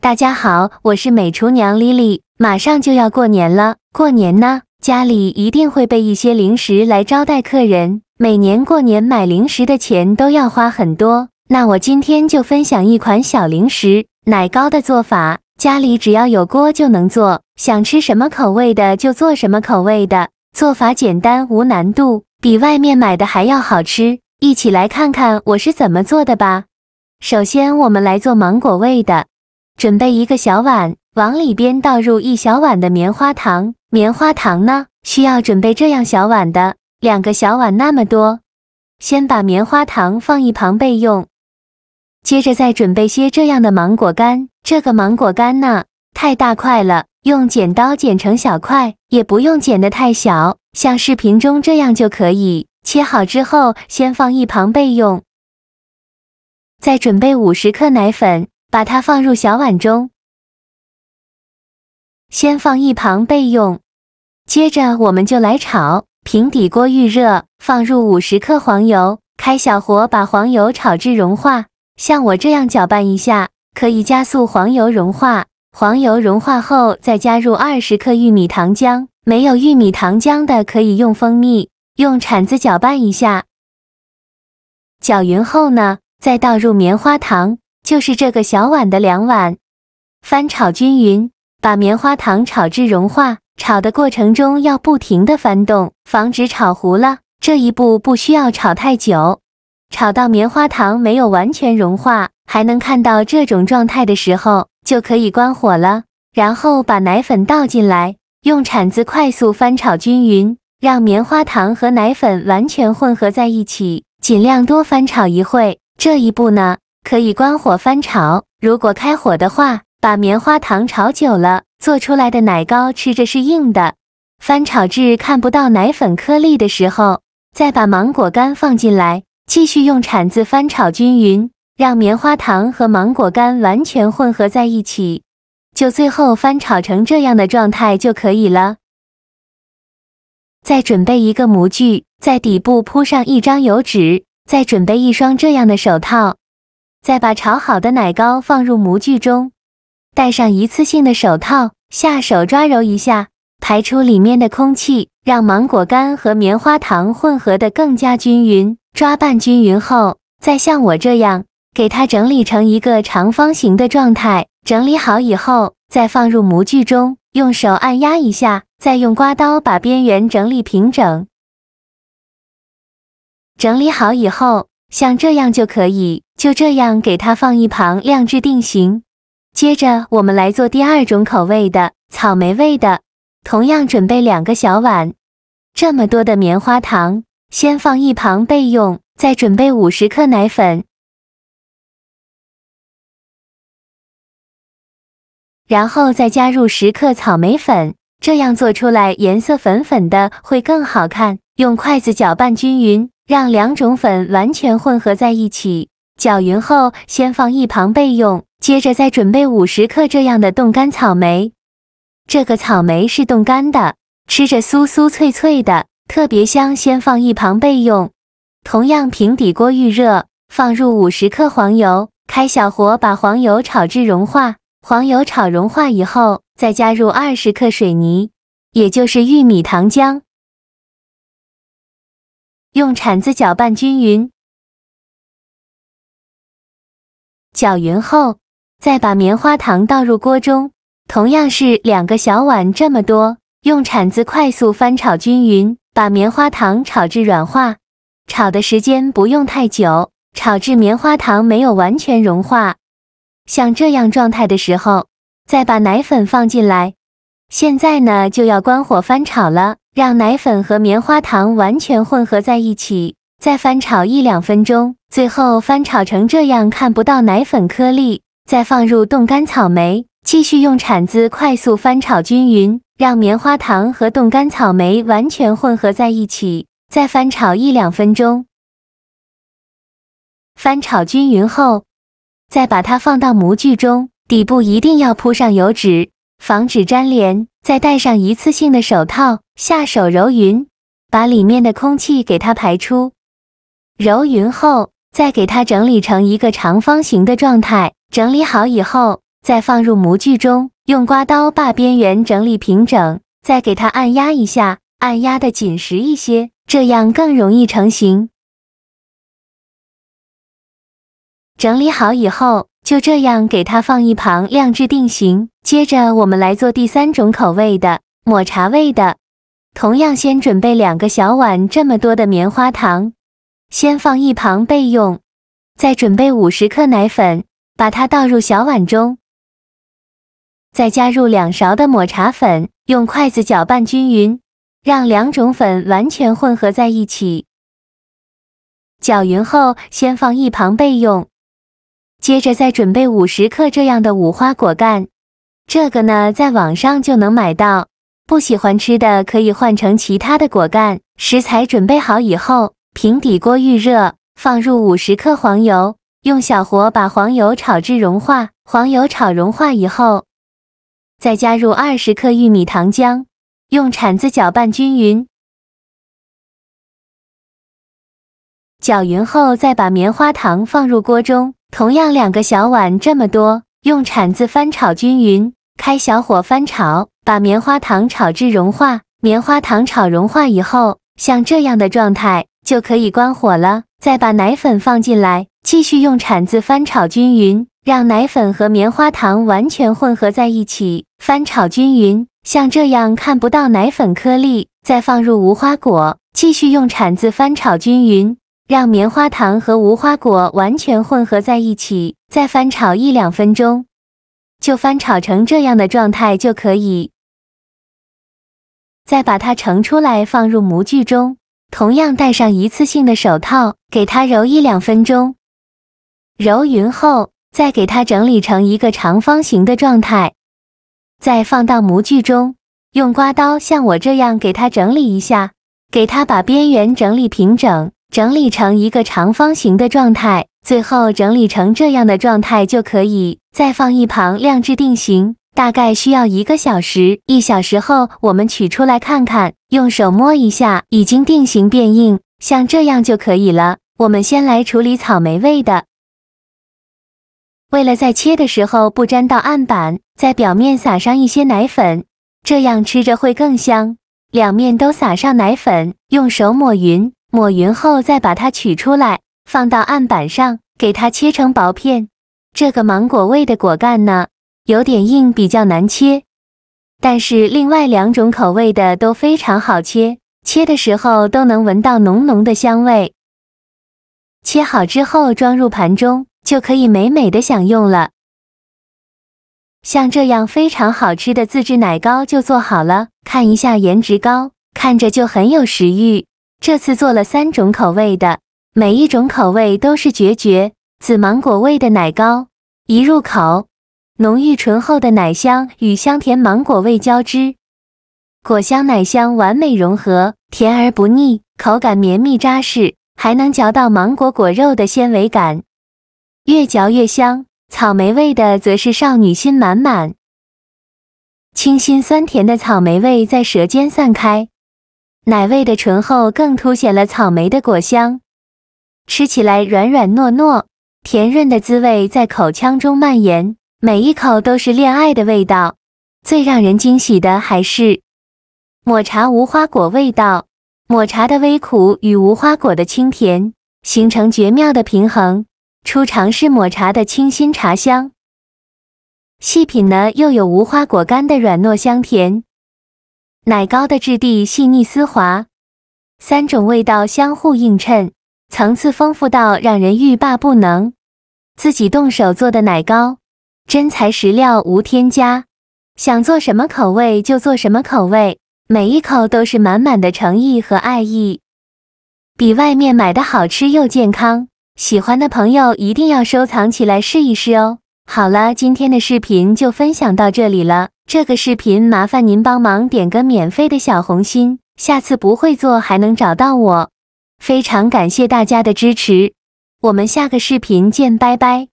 大家好，我是美厨娘 Lily。马上就要过年了，过年呢，家里一定会备一些零食来招待客人。每年过年买零食的钱都要花很多，那我今天就分享一款小零食奶糕的做法。家里只要有锅就能做，想吃什么口味的就做什么口味的，做法简单无难度，比外面买的还要好吃。一起来看看我是怎么做的吧。首先我们来做芒果味的。准备一个小碗，往里边倒入1小碗的棉花糖。棉花糖呢，需要准备这样小碗的，2个小碗那么多。先把棉花糖放一旁备用。接着再准备些这样的芒果干，这个芒果干呢，太大块了，用剪刀剪成小块，也不用剪得太小，像视频中这样就可以。切好之后，先放一旁备用。再准备50克奶粉。把它放入小碗中，先放一旁备用。接着我们就来炒，平底锅预热，放入50克黄油，开小火把黄油炒至融化。像我这样搅拌一下，可以加速黄油融化。黄油融化后，再加入20克玉米糖浆，没有玉米糖浆的可以用蜂蜜，用铲子搅拌一下。搅匀后呢，再倒入棉花糖。就是这个小碗的2碗，翻炒均匀，把棉花糖炒至融化。炒的过程中要不停地翻动，防止炒糊了。这一步不需要炒太久。炒到棉花糖没有完全融化，还能看到这种状态的时候，就可以关火了。然后把奶粉倒进来，用铲子快速翻炒均匀，让棉花糖和奶粉完全混合在一起，尽量多翻炒一会。这一步呢，可以关火翻炒，如果开火的话，把棉花糖炒久了，做出来的奶糕吃着是硬的。翻炒至看不到奶粉颗粒的时候，再把芒果干放进来，继续用铲子翻炒均匀，让棉花糖和芒果干完全混合在一起，就最后翻炒成这样的状态就可以了。再准备一个模具，在底部铺上1张油纸，再准备1双这样的手套。再把炒好的奶糕放入模具中，戴上一次性的手套，下手抓揉一下，排出里面的空气，让芒果干和棉花糖混合得更加均匀。抓拌均匀后，再像我这样，给它整理成一个长方形的状态。整理好以后，再放入模具中，用手按压一下，再用刮刀把边缘整理平整。整理好以后，像这样就可以，就这样给它放一旁晾制定型。接着我们来做第2种口味的，草莓味的。同样准备2个小碗，这么多的棉花糖，先放一旁备用。再准备50克奶粉，然后再加入10克草莓粉，这样做出来颜色粉粉的会更好看。用筷子搅拌均匀，让2种粉完全混合在一起。搅匀后，先放一旁备用。接着再准备50克这样的冻干草莓。这个草莓是冻干的，吃着酥酥脆脆的，特别香，先放一旁备用。同样平底锅预热，放入50克黄油，开小火把黄油炒至融化。黄油炒融化以后，再加入20克水泥，也就是玉米糖浆。用铲子搅拌均匀，搅匀后，再把棉花糖倒入锅中，同样是2个小碗这么多，用铲子快速翻炒均匀，把棉花糖炒至软化。炒的时间不用太久，炒至棉花糖没有完全融化。像这样状态的时候，再把奶粉放进来。现在呢，就要关火翻炒了，让奶粉和棉花糖完全混合在一起，再翻炒1-2分钟，最后翻炒成这样看不到奶粉颗粒，再放入冻干草莓，继续用铲子快速翻炒均匀，让棉花糖和冻干草莓完全混合在一起，再翻炒1-2分钟。翻炒均匀后，再把它放到模具中，底部一定要铺上油纸，防止粘连，再戴上一次性的手套，下手揉匀，把里面的空气给它排出。揉匀后，再给它整理成一个长方形的状态。整理好以后，再放入模具中，用刮刀把边缘整理平整，再给它按压一下，按压的紧实一些，这样更容易成型。整理好以后，就这样给它放一旁晾制定型。接着我们来做第3种口味的抹茶味的。同样先准备2个小碗这么多的棉花糖，先放一旁备用。再准备50克奶粉，把它倒入小碗中。再加入2勺的抹茶粉，用筷子搅拌均匀，让2种粉完全混合在一起。搅匀后，先放一旁备用。接着再准备50克这样的无花果干，这个呢在网上就能买到，不喜欢吃的可以换成其他的果干。食材准备好以后，平底锅预热，放入50克黄油，用小火把黄油炒至融化。黄油炒融化以后，再加入20克玉米糖浆，用铲子搅拌均匀。搅匀后，再把棉花糖放入锅中，同样2个小碗这么多，用铲子翻炒均匀，开小火翻炒，把棉花糖炒至融化。棉花糖炒融化以后，像这样的状态就可以关火了。再把奶粉放进来，继续用铲子翻炒均匀，让奶粉和棉花糖完全混合在一起，翻炒均匀，像这样看不到奶粉颗粒。再放入无花果，继续用铲子翻炒均匀，让棉花糖和无花果完全混合在一起，再翻炒1-2分钟，就翻炒成这样的状态就可以。再把它盛出来放入模具中，同样戴上一次性的手套，给它揉1-2分钟。揉匀后，再给它整理成一个长方形的状态，再放到模具中，用刮刀像我这样给它整理一下，给它把边缘整理平整，整理成一个长方形的状态，最后整理成这样的状态就可以。再放一旁晾制定型，大概需要1个小时。1小时后我们取出来看看，用手摸一下，已经定型变硬，像这样就可以了。我们先来处理草莓味的。为了在切的时候不沾到案板，在表面撒上一些奶粉，这样吃着会更香。2面都撒上奶粉，用手抹匀，抹匀后再把它取出来，放到案板上，给它切成薄片。这个芒果味的果干呢，有点硬，比较难切，但是另外2种口味的都非常好切，切的时候都能闻到浓浓的香味。切好之后装入盘中，就可以美美的享用了。像这样非常好吃的自制奶糕就做好了，看一下颜值高，看着就很有食欲。这次做了3种口味的，每一种口味都是绝。紫芒果味的奶糕，一入口，浓郁醇厚的奶香与香甜芒果味交织，果香奶香完美融合，甜而不腻，口感绵密扎实，还能嚼到芒果果肉的纤维感，越嚼越香。草莓味的则是少女心满满，清新酸甜的草莓味在舌尖散开，奶味的醇厚更凸显了草莓的果香，吃起来软软糯糯，甜润的滋味在口腔中蔓延，每一口都是恋爱的味道。最让人惊喜的还是抹茶无花果味道，抹茶的微苦与无花果的清甜形成绝妙的平衡。初尝试抹茶的清新茶香，细品呢又有无花果干的软糯香甜，奶糕的质地细腻丝滑，3种味道相互映衬，层次丰富到让人欲罢不能。自己动手做的奶糕，真材实料无添加，想做什么口味就做什么口味，每一口都是满满的诚意和爱意，比外面买的好吃又健康。喜欢的朋友一定要收藏起来试一试哦。好了，今天的视频就分享到这里了。这个视频麻烦您帮忙点个免费的小红心，下次不会做还能找到我。非常感谢大家的支持，我们下个视频见，拜拜。